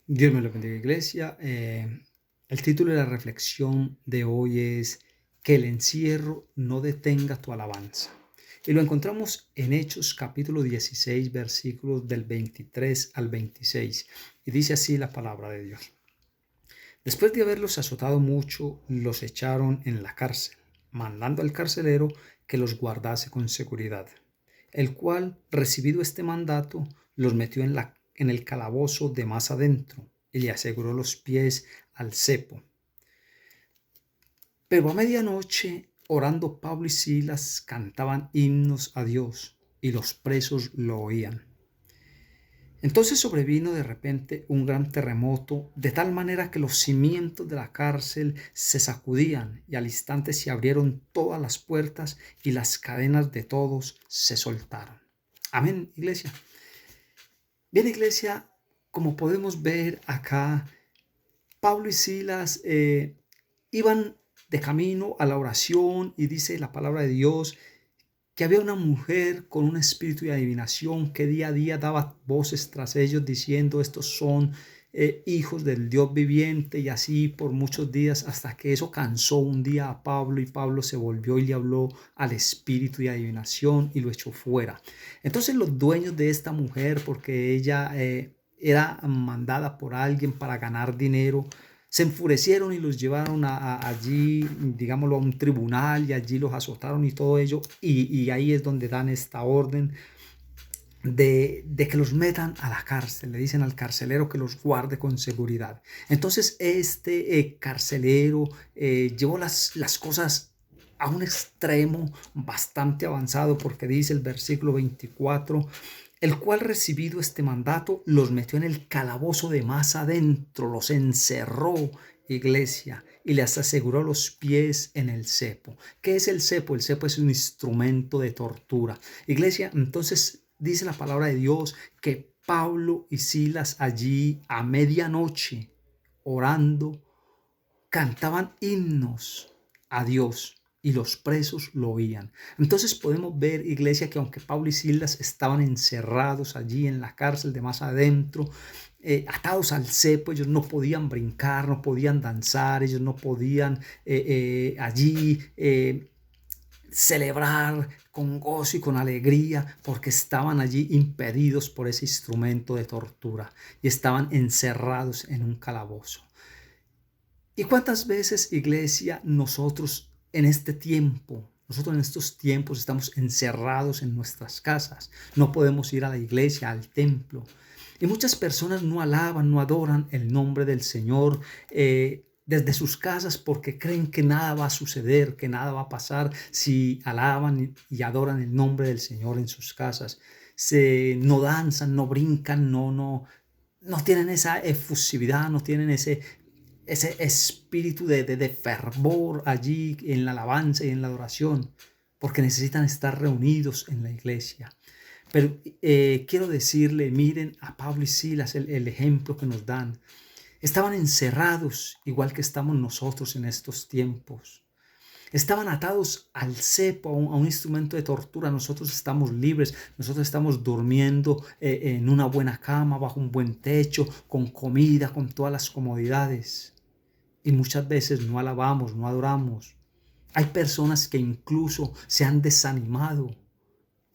Dios me lo bendiga, iglesia. El título de la reflexión de hoy es que el encierro no detenga tu alabanza. Y lo encontramos en Hechos capítulo 16, versículos del 23 al 26. Y dice así la palabra de Dios. Después de haberlos azotado mucho, los echaron en la cárcel, mandando al carcelero que los guardase con seguridad, el cual, recibido este mandato, los metió en el calabozo de más adentro y le aseguró los pies al cepo. Pero a medianoche, orando Pablo y Silas, cantaban himnos a Dios y los presos lo oían. Entonces sobrevino de repente un gran terremoto, de tal manera que los cimientos de la cárcel se sacudían y al instante se abrieron todas las puertas y las cadenas de todos se soltaron. Amén, iglesia. Bien, iglesia, como podemos ver acá, Pablo y Silas iban de camino a la oración y dice la palabra de Dios que había una mujer con un espíritu de adivinación que día a día daba voces tras ellos diciendo estos son hijos del Dios viviente, y así por muchos días, hasta que eso cansó un día a Pablo y Pablo se volvió y le habló al espíritu de adivinación y lo echó fuera. Entonces los dueños de esta mujer, porque ella era mandada por alguien para ganar dinero, se enfurecieron y los llevaron allí, digámoslo, a un tribunal, y allí los azotaron y todo ello. Y ahí es donde dan esta orden de que los metan a la cárcel. Le dicen al carcelero que los guarde con seguridad. Entonces este carcelero llevó las cosas a un extremo bastante avanzado, porque dice el versículo 24, el cual, recibido este mandato, los metió en el calabozo de más adentro, los encerró, iglesia, y les aseguró los pies en el cepo. ¿Qué es el cepo? El cepo es un instrumento de tortura. Iglesia, entonces dice la palabra de Dios que Pablo y Silas allí a medianoche, orando, cantaban himnos a Dios y los presos lo oían. Entonces podemos ver, iglesia, que aunque Pablo y Silas estaban encerrados allí en la cárcel de más adentro, atados al cepo, ellos no podían brincar, no podían danzar, ellos no podían allí celebrar con gozo y con alegría, porque estaban allí impedidos por ese instrumento de tortura y estaban encerrados en un calabozo. ¿Y cuántas veces, iglesia, nosotros en estos tiempos estamos encerrados en nuestras casas? No podemos ir a la iglesia, al templo. Y muchas personas no alaban, no adoran el nombre del Señor desde sus casas, porque creen que nada va a suceder, que nada va a pasar si alaban y adoran el nombre del Señor en sus casas. No danzan, no brincan, no tienen esa efusividad, no tienen ese espíritu de fervor allí en la alabanza y en la adoración, porque necesitan estar reunidos en la iglesia. Pero quiero decirle, miren a Pablo y Silas, el ejemplo que nos dan. Estaban encerrados, igual que estamos nosotros en estos tiempos. Estaban atados al cepo, a un instrumento de tortura. Nosotros estamos libres, nosotros estamos durmiendo en una buena cama, bajo un buen techo, con comida, con todas las comodidades. Y muchas veces no alabamos, no adoramos. Hay personas que incluso se han desanimado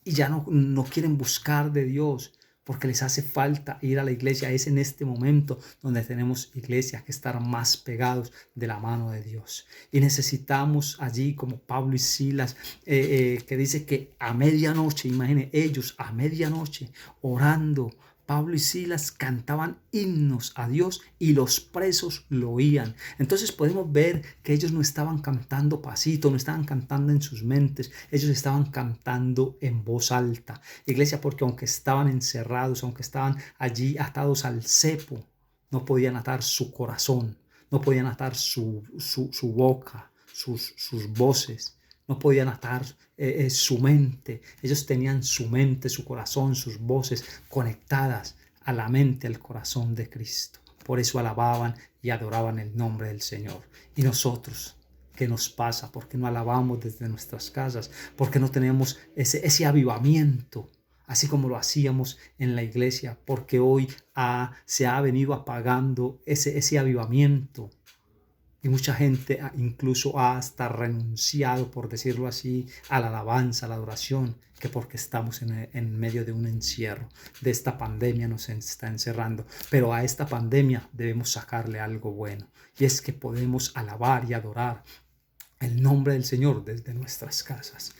y ya no quieren buscar de Dios, porque les hace falta ir a la iglesia. Es en este momento donde tenemos iglesias que estar más pegados de la mano de Dios. Y necesitamos allí, como Pablo y Silas, que dice que a medianoche, imaginen ellos a medianoche orando, Pablo y Silas cantaban himnos a Dios y los presos lo oían. Entonces podemos ver que ellos no estaban cantando pasito, no estaban cantando en sus mentes, ellos estaban cantando en voz alta. Iglesia, porque aunque estaban encerrados, aunque estaban allí atados al cepo, no podían atar su corazón, no podían atar su boca, sus voces. No podían atar su mente. Ellos tenían su mente, su corazón, sus voces conectadas a la mente, al corazón de Cristo. Por eso alababan y adoraban el nombre del Señor. Y nosotros, ¿qué nos pasa? ¿Por qué no alabamos desde nuestras casas? ¿Por qué no tenemos ese avivamiento así como lo hacíamos en la iglesia, porque hoy se ha venido apagando ese avivamiento. Y mucha gente incluso ha hasta renunciado, por decirlo así, a la alabanza, a la adoración, que porque estamos en medio de un encierro, de esta pandemia nos está encerrando. Pero a esta pandemia debemos sacarle algo bueno, y es que podemos alabar y adorar el nombre del Señor desde nuestras casas.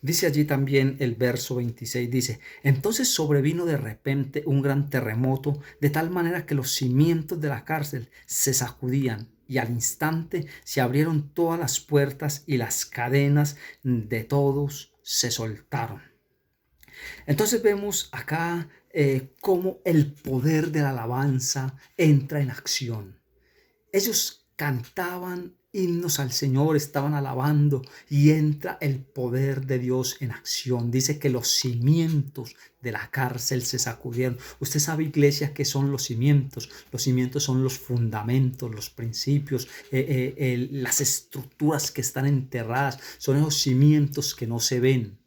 Dice allí también el verso 26, dice, entonces sobrevino de repente un gran terremoto, de tal manera que los cimientos de la cárcel se sacudían y al instante se abrieron todas las puertas y las cadenas de todos se soltaron. Entonces vemos acá cómo el poder de la alabanza entra en acción. Ellos cantaban himnos al Señor, estaban alabando y entra el poder de Dios en acción. Dice que los cimientos de la cárcel se sacudieron. Usted sabe, iglesia, qué son los cimientos. Los cimientos son los fundamentos, los principios, las estructuras que están enterradas. Son esos cimientos que no se ven,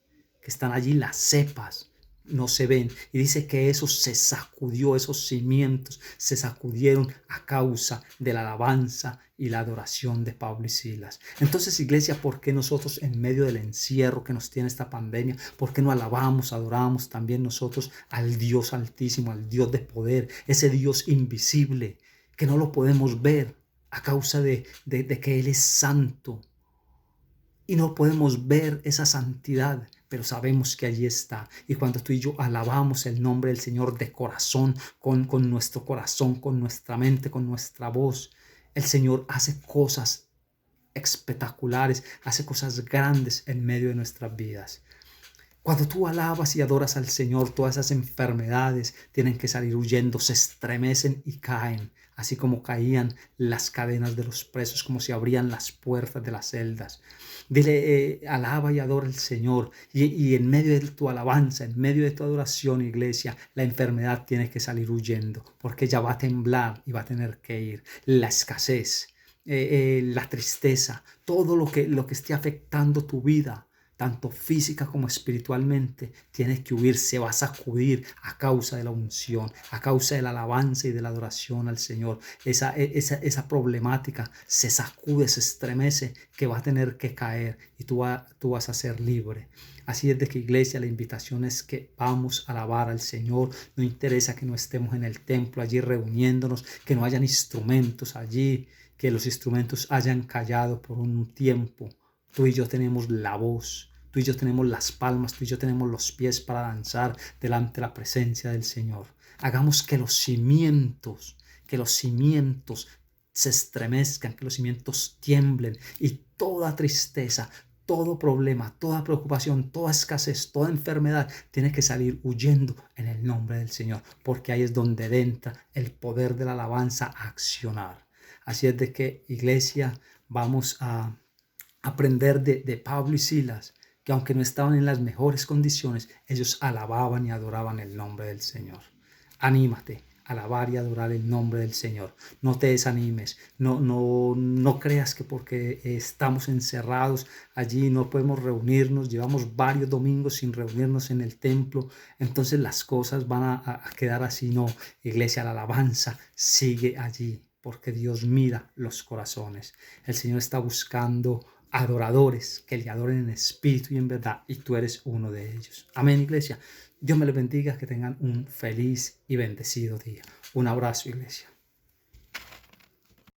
que están allí, las cepas no se ven. Y dice que eso se sacudió, esos cimientos se sacudieron a causa de la alabanza y la adoración de Pablo y Silas. Entonces, iglesia, ¿por qué nosotros en medio del encierro que nos tiene esta pandemia, por qué no alabamos, adoramos también nosotros al Dios altísimo, al Dios de poder, ese Dios invisible que no lo podemos ver a causa de que Él es santo? Y no podemos ver esa santidad, pero sabemos que allí está. Y cuando tú y yo alabamos el nombre del Señor de corazón, con nuestro corazón, con nuestra mente, con nuestra voz, el Señor hace cosas espectaculares, hace cosas grandes en medio de nuestras vidas. Cuando tú alabas y adoras al Señor, todas esas enfermedades tienen que salir huyendo, se estremecen y caen, así como caían las cadenas de los presos, como se abrían las puertas de las celdas. Dile, alaba y adora al Señor, y en medio de tu alabanza, en medio de tu adoración, iglesia, la enfermedad tiene que salir huyendo, porque ella va a temblar y va a tener que ir. La escasez, la tristeza, todo lo que esté afectando tu vida, tanto física como espiritualmente, tienes que huir, se va a sacudir a causa de la unción, a causa de la alabanza y de la adoración al Señor. Esa problemática se sacude, se estremece, que va a tener que caer y tú vas a ser libre. Así es de que, iglesia, la invitación es que vamos a alabar al Señor. No interesa que no estemos en el templo allí reuniéndonos, que no hayan instrumentos allí, que los instrumentos hayan callado por un tiempo. Tú y yo tenemos la voz. Tú y yo tenemos las palmas, tú y yo tenemos los pies para danzar delante de la presencia del Señor. Hagamos que los cimientos se estremezcan, que los cimientos tiemblen y toda tristeza, todo problema, toda preocupación, toda escasez, toda enfermedad tiene que salir huyendo en el nombre del Señor, porque ahí es donde entra el poder de la alabanza a accionar. Así es de que, iglesia, vamos a aprender de Pablo y Silas, que aunque no estaban en las mejores condiciones, ellos alababan y adoraban el nombre del Señor. Anímate a alabar y adorar el nombre del Señor. No te desanimes, no creas que porque estamos encerrados allí no podemos reunirnos, llevamos varios domingos sin reunirnos en el templo, entonces las cosas van a quedar así. No, iglesia, la alabanza sigue allí, porque Dios mira los corazones. El Señor está buscando adoradores que le adoren en espíritu y en verdad, y tú eres uno de ellos. Amén, iglesia. Dios me les bendiga, que tengan un feliz y bendecido día. Un abrazo, iglesia.